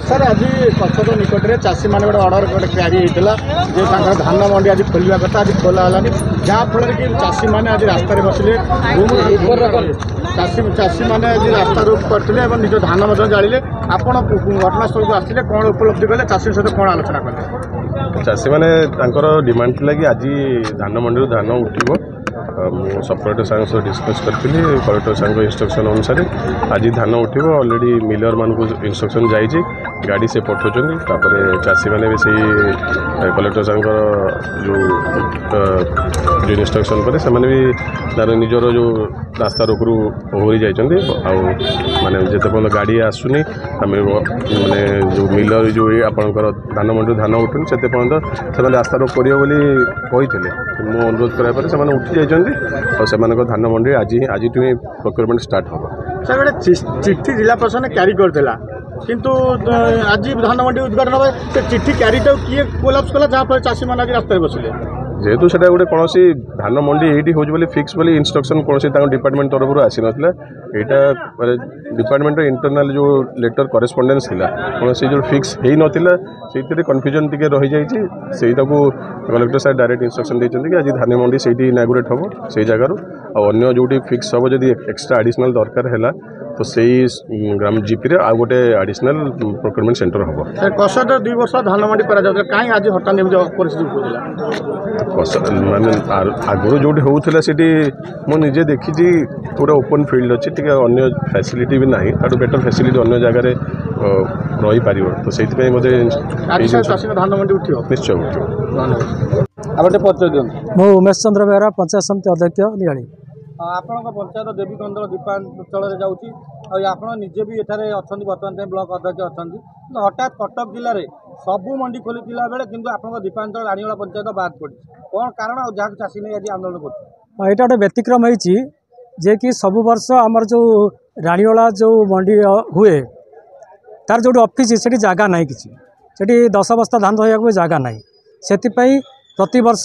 Sir आज कच्छद निकट में चाषी मैंने गोटे अर्डर गोटे क्रारी होता जे धान मंडी आज खोलवा कथा आज खोला है जहाँफल कि चाषी मैंने आज रास्त बसले चाषी मैंने आज रास्ता रोक करते निज धान जाड़े आप घटनास्थल को आसते कौन उपलब्धि कले चाषी सहित कौन आलोचना कले चाषी मैंने डिमांड थी कि आज धान मंडी धान उठो सब कलेक्टर साहब सह डिस्कस करी कलेक्टर साहब इंस्ट्रक्शन अनुसार आज धान उठो ऑलरेडी मिलर मान को इंस्ट्रक्शन जाइए गाड़ी से पठाऊँ चाषी मैंने भी सही कलेक्टर साहब जो इंस्ट्रक्शन कले से भी तार निजर जो रास्ता रोकरू ओहरी जाइए माने जिते पर्यटन गाड़ी आसुनी आम मैंने जो मिलर जो आपंकर धान मंडी धान उठुनी से पर्यटन से रास्ता रोक करेंगे बोली मु अनुरोध करापर से उठी जाइए और से धान मंडी आज प्रोक्योरमेंट स्टार्ट हम सर गोटे चिट्ठी जिला प्रशासन क्यारी करदेला किंतु आज धान मंडी उद्घाटन हम से चिट्ठी क्यारीटा किए कोलाप्स कला जहाँफल चाषी मैंने आज रास्ता बसले जेहेतु से गोटे कौन धान मंडी ये हूँ फिक्स बोली इंस्ट्रक्शन कौन डिपार्टमेंट तरफ आसी नाला यहाँ डिपार्टमेंट इंटरनाल जो लेटर करेस्पंडेंस थी कौन जो फिक्स हो नाला से कन्फ्यूजन टी रही जाइए से कलेक्टर साहब डायरेक्ट इंस्ट्रक्शन देते कि आज धान मंडी से इनागुरेट हम से जगार अन्य जो फिक्स हम जब एक्सट्रा एडिशनल दरकार है तो से ग्राम जीपी आ गोटे एडिशनल प्रोक्योरमेंट सेंटर हम कसद 2 वर्ष धान मंडी कहीं आज हठात परिस्थिति माने आगुरी जो होता से मुझे देखी पूरा ओपन फील्ड अच्छी टी अन्य फैसिलिटी भी ना बेटर फैसिलिटी अन्य जगह रही पार तो से धान मंडी उठ निश्चय उठ मु उमेश चंद्र बेहरा पंचायत समिति अध्यक्ष नियाली आपण पंचायत देवी कंदल दीपांचल आप निजे भी एठारे अच्छा बर्तमान ब्लॉक अध्यक्ष अच्छा हठात कटक जिले में सबू मंडी खोली बेले कि आप दीपांचल रानीवाला पंचायत बाद पड़ी कौन कारण जहाँ चाषी नहीं आज आंदोलन कर यहाँ गोटे व्यतिक्रम जे कि सबु वर्ष आमर जो रानीवाला जो मंडी हुए तार जो ऑफिस से जगह ना कि 10 बस्ता धान धोया जगह ना से प्रति वर्ष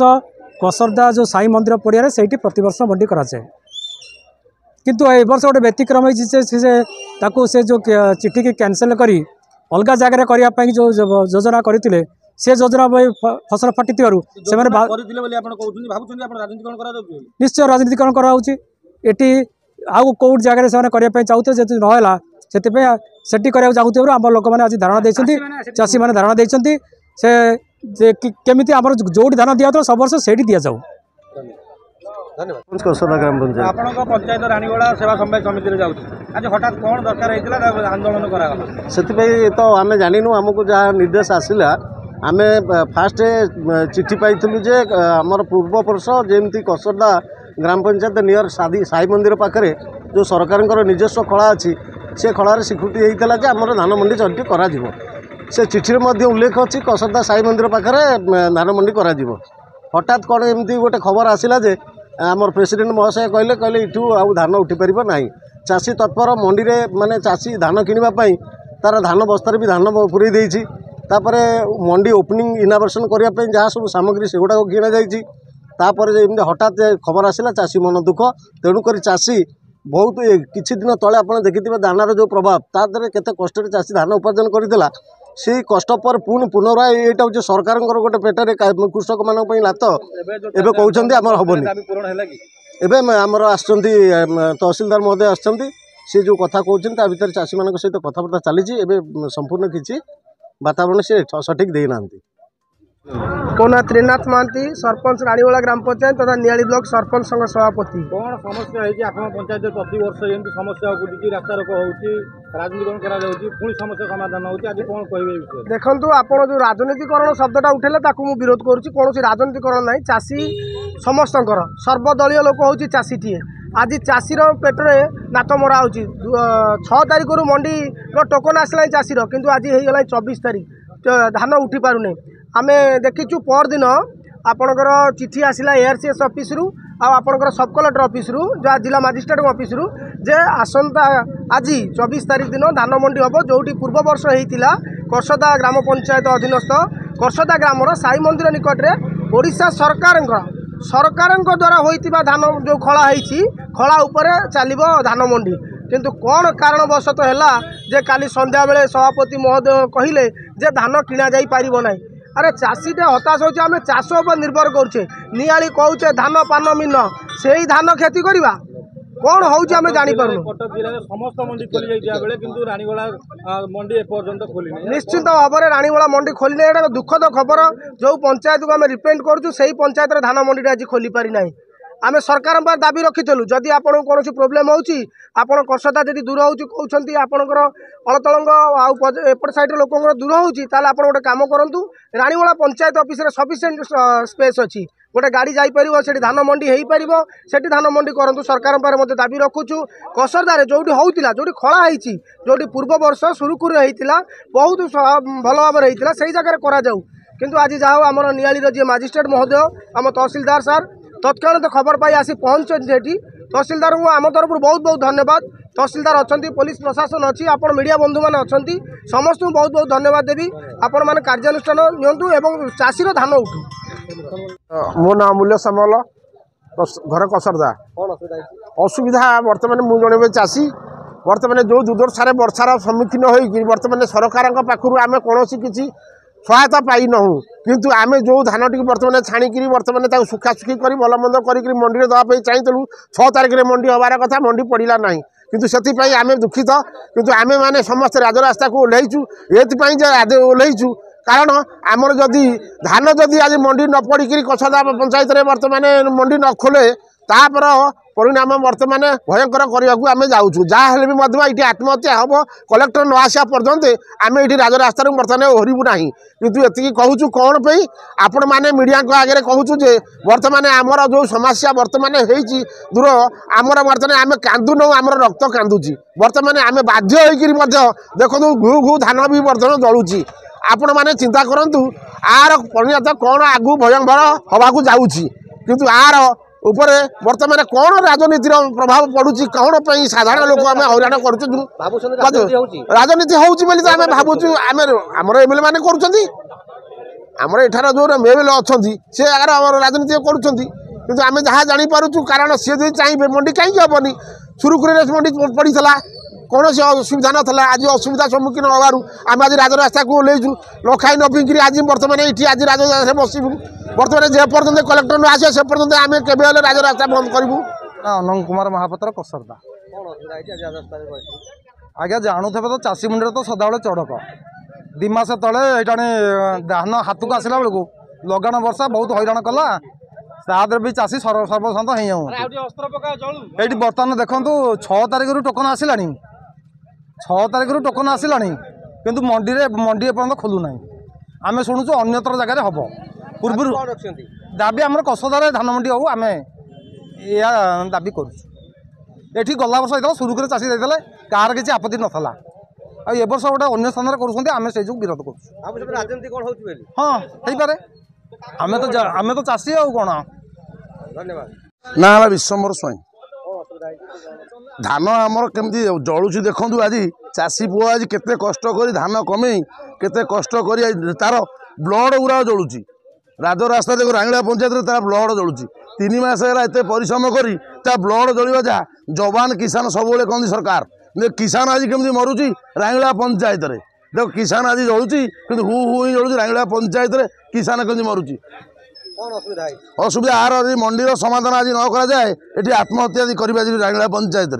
कसरदा जो साई मंदिर पड़िया से प्रति वर्ष मंडी कराए किंतु ए वर्ष गोटे व्यतिक्रम से जो चिट्ठी की कैंसल करी अलग जगह करने जो योजना करते से योजना फसल फाटी निश्चय राजनीतिकरण कराई आउ कौट जगह से करने चाहते जी नाला से चाहते आम लोक मैंने आज धारणा देते चाषी मैंने धारणा देते से केमिति आमर जो धान दिया तो सब वर्ष से दि जाऊ पंचायत रानीवाला सेवा समवाय समिति आज हठात कौन दरकार आंदोलन करा से तो आम जानू आमको जहाँ निर्देश आसला आम फास्ट चिट्ठी पाइलु जे आमर पूर्व वर्ष जमी कसरदा ग्राम पंचायत नियर साई मंदिर पाखे जो सरकार निजस्व खला अच्छी से खलार स्वीकृति होता है आम धान मंडी चर्टी करा से चिठी उल्लेख अच्छी कसरदा साई मंदिर पाखे धान मंडी करा हठात कौन एमती गोटे खबर आसला जे आमर प्रेसिडेंट महाशय कहले इठू आउ धान उठी पार ना चाषी तत्पर मंडी में माने चाषी धान किणापी तार धान बस्तार भी धान पूरे देती मंडी ओपनिंग इनागुरेशन करने जहाँ सब सामग्री से गुड़ाक किणा जापर हठात खबर आसला चाषी मन दुख तेणुक चाषी बहुत किछि दिन तले आप देखिए दानार जो प्रभाव तादे केते कष्ट चाषी धान उपार्जन करता से कष्ट पर पुणी पुनराय यहाँ हूँ सरकार गोटे पेटर कृषक मान लात एवं कहते आम हेनी एवं आमर आसुँच तहसीलदार महोदय आसुँच सी जो कथा कहते भितर चाषी मान सहित कथबार्ता चली संपूर्ण किसी वातावरण से सठिक देना कौना त्रिनाथ महांती सरपंच रानीवाला ग्राम पंचायत तथा नियाली ब्लॉक सरपंच संघ सभापति कौन समस्या है आप पंचायत प्रति वर्ष एमती समस्या उपुजी रास्ता रोक हो राजनीतिकरण करा समस्या समाधान होती आज कौन कहे देखो आप जो राजनीतिकरण शब्दटा उठेले ताकू मु विरोध करुँच कौन राजनीतिकरण ना चाषी समस्त सर्वदलीय लोक हूँ चाषीटीए आज चाषीर पेटरे नात मरा हो 6 तारिख मंडी टोकन आसला चाषीर किंतु आज होगा 24 तारिख धान उठी पारुने आमे देखीचु पर दिन आपणकर चिठी आसला एआरसीएस ऑफिस रु आपणकर सब कलेक्टर ऑफिस रु जो जिला मजिस्ट्रेट ऑफिस रु जे आसंता आज 24 तारिख दिन धान मंडी हम जोटी पूर्व वर्ष होता कसदा ग्राम पंचायत अधीनस्थ करसदा ग्रामर साई मंदिर निकट में ओडिशा सरकार द्वारा होइतिबा धान जो खला होइछि खला उपरे चलिबो धान मंडी किंतु कौन कारणवशत है जे काली संध्या बेले सभापति महोदय कहले जे धान किना जाई पारिबो नाही। अरे चाषीटे हताश होचे आमे चाष पर निर्भर करुचे नियाली कहूचे धान पान मिन से धान खेती करवा कौन होउचे आमे जानि पारनु। कटक जिले में समस्त मंडी खोली जाइतिया बेले किंतु रानीगोला मंडी ए पर्यंत खोली नहीं। निश्चित भाव में रानीगोला मंडी खोली नहीं एटा दुखद खबर जो पंचायत को आम रिप्रेजेंट करूँ से पंचायत धान मंडी आज खोली पारि ना। आम सरकार दाबी रखीलु जदि आपन कौन प्रोब्लेम होची आपन कसदा जदि दूर होची कहउछंती आपनकर अलतलंग एपट साइड लोक दूर होची ताले आपन गोटे काम करंतु रानीगोला पंचायत ऑफिस रे सफिशिएंट स्पेस अछि गोटे गाड़ी जाई परिबो सेठी धान मंडी हेई परिबो सेठी धान मंडी करंतु सरकार पर मते दाबी रखुछु। कसरदारे जोठी होउतिला जोठी खळा हेइची जोठी पूर्व वर्ष सुरुकुर हेइतिला बहुत भल भाव हेइतिला सेही जगह करा जाऊ किंतु आज जाओ हमर नियाली रो जे मजिस्ट्रेट महोदय हम तहसीलदार सर तत्काल तो खबर पाई आसी पहुँचती तहसीलदार को आम तरफ बहुत बहुत धन्यवाद। तहसीलदार अच्छा पुलिस प्रशासन अच्छी आपण मीडिया बंधु मैंने अच्छा समस्त बहुत बहुत धन्यवाद देवी आपण मैंने कार्यानुष्ठान नियंतु एवं चाषीर धान उठू। मो ना मूल्य सामल घर कसरदा असुविधा बर्तमान मु जन चाषी बर्तमान जो दुर्दशार वर्षार सम्मुखीन होगी बर्तमान सरकार पाखु आम कौन किसी सहायता पाई नहूँ किंतु आम जो धान टी बर्तमान छाणिकी बर्तमान सुखासुखी कर भल मंद कर मंडी में दवाई चाहूँ 6 तारिख में मंडी हबार कथा मंडी पड़ा ना किंतु से आम दुखित किंतु आम मैंने समस्त राजरास्ता को ओह्लैचु ये ओह्लैचु कारण आमर जदि धान जदि आज मंडी न पड़ी कसदा पंचायत में बर्तमान मंडी न खोले तापर परिणाम बर्तमान भयंकर करने को आम जाऊँ जहाँ भी ये आत्महत्या हम कलेक्टर न आसा पर्यंत आम ये राजरास्त बर्तमान ओहरबू ना कितु ये कहूँ कौन पे आपण मैंने मीडिया आगे कहूँ जे बर्तमान आमर जो समस्या बर्तमान होती दूर आमर बर्तमान आम कांदुन आम रक्त कांदुची बर्तमान आम बाध्य देखो घू घू धान भी बर्तमान जलुची आपण मैंने चिंता करूँ आर परिणत कौन आगू भयंकर हवाक जाऊँगी किंतु आर ऊपर बर्तमान कौन राजनीतिर प्रभाव पड़ुची कौन साधारण लोक आम हईराण कर राजनीति होमें भावुँ आमर एमएलए मैंने करमर एठार जो एमएलए अच्छा सी आगे राजनीति कर आम जहाँ जापु कारण सी जो चाहिए मंडी कहीं हेनी सुरुखुरी मंडी पड़ा कौन असुविधा नाला आज असुविधा सम्मुखीन हबार आम आज राजरास्ता को ओह्लैचु न खाई न पीक आज बर्तमान ये आज राजरास्ता बसबू बर्तमान जे पर्यटन कलेक्टर न आसे से पर्यटन आम के राजरास्ता बंद करूँ। अनंत कुमार महापात्र कसरदा आज्ञा जानू थे तो चाषी मुंडे तो सदाबे चढ़क 2 मास तले धान हाथ को आसला बेलू लगाण वर्षा बहुत हईराण कला तादर भी चाषी सर्वशांत होती बर्तमान देखु 6 तारिख टोकन आसला 6 तारिख टोकन आसला किंतु मंडी एपर्यंत खोलूना आम शुणुचु अन्यत्र जगह हम पूर्व दाबी आम कसदार धान मंडी हो आम या दाबी करुँ गला वर्ष होता सुरुखुरी चाषी देते कार किसी आपत्ति नाला ए वर्ष गोटे अन्य स्थान करें से विरोध कर हाँ हो पारे आम तो चाषी आ कौन ना विश्वम्बर स्वाई धान आमर केमती जलुची देखु आज चाषी पुआ आज केते कष्ट कर धान कमे केते कष्ट कर तार ब्लड गुरा जलुची राजरास्ता देखो रांगड़ा पंचायत तार ब्लड जलुची 3 मास है एत परिश्रम कर ब्लड जलिवा जा जवान किसान सब कहते सरकार किसान आज केमती मरुची रांगड़ा पंचायत रे देखो किसान आज जलुची कि who who he जलुची Rangra panchayat रे किसान केमती मरुची असुविधा आर मंडीर समाधान आज न करा जाए ये आत्महत्या करवा रांगड़ा पंचायत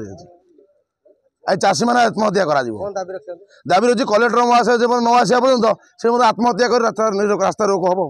आज चाषी मैंने आत्महत्या करा दाबी रही कलेक्टर न आसा पर्यटन से आत्महत्या कर रास्ता रोक हम।